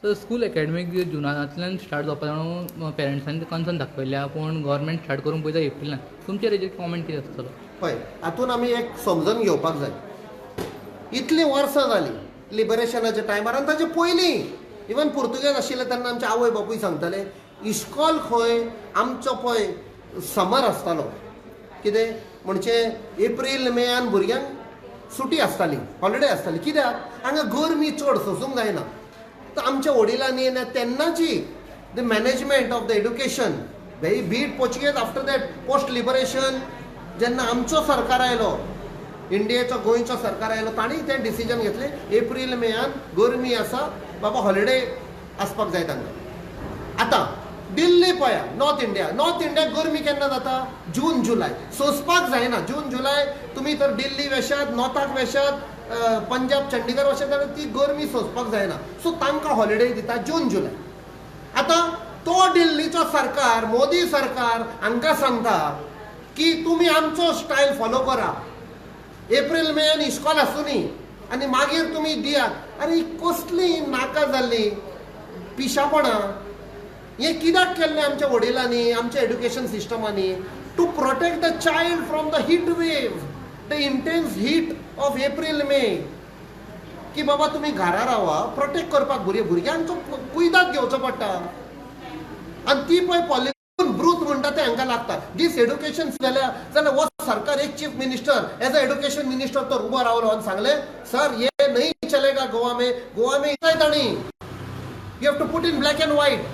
तर school academic जुनांतल्यान start जावपा जाणून पेरंट्सांनी कन्सर्न दाखयल्या पूण गव्हर्मेंट स्टार्ट करून पळयता एप्रिलान. तुमचेर हेजेर कॉमेंट कितें आसतलो? पळय, हातून आमी एक समजून घेवपाक जाय. इतलीं वर्सां जालीं लिबरेशनाच्या टायमार आनी ताचे पयलीं इवन पुर्तुगेज आशिल्ले तेन्ना आमचे आवय बापूय सांगताले इश्कॉल खंय आमचो पळय समर आसतालो. कितें म्हणजे एप्रील मेयान भुरग्यांक सुटी आसताली, हॉलिडे आसताली. कित्याक हांगा गरमी चड सोसूंक जायना. तर आमच्या वडिलांनी तेन्नाची the management of the education be it Portuguese after that post liberation जेन्ना आमचो सरकार आयलो, इंडियेचो गोंयचो सरकार आयलो, तांणी तें डिसिजन घेतलें एप्रील मेयान गरमी आसा बाबा हॉलिडे आसपाक जाय तांकां. आतां दिल्ली पळया, नॉर्थ इंडिया गरमी केन्ना जाता? जून जुलय. सोंसपाक जायना. जून जुलय तुमी तर दिल्ली वेशात, नॉर्थाक वेशात, पंजाब चंडीगड वचत जाल्यार ती गरमी सोंसपाक जायना. सो तांकां हॉलिडे दिता जून जुलय. आतां तो दिल्लीचो सरकार, मोदी सरकार हांकां सांगता की तुमी आमचो स्टायल फॉलो करा. एप्रील मेयान इश्कॉल आसूनी आनी मागीर तुमी दियात. अरे कसली नाका जाल्ली पिशापणां. हें कित्याक केल्लें आमच्या वडिलांनी, आमच्या एड्युकेशन सिस्टमांनी? To protect the child from the heat wave, the intense heat of April May. की बाबा तुमी घरा रावा, प्रोटेक्ट करपाक भुरग्यांचो कुयदाद घेवचो पडटा. आनी ती पळय पॉलिटिकल ब्रूथ म्हणटा ते हांकां लागता. दीस एड्युकेशन जाल्यार हो सरकार एक chief minister as a education minister तो उबो रावलो आनी सांगले सर ये नहीं चलेगा गोवा में. ताणी you have to put in black and white.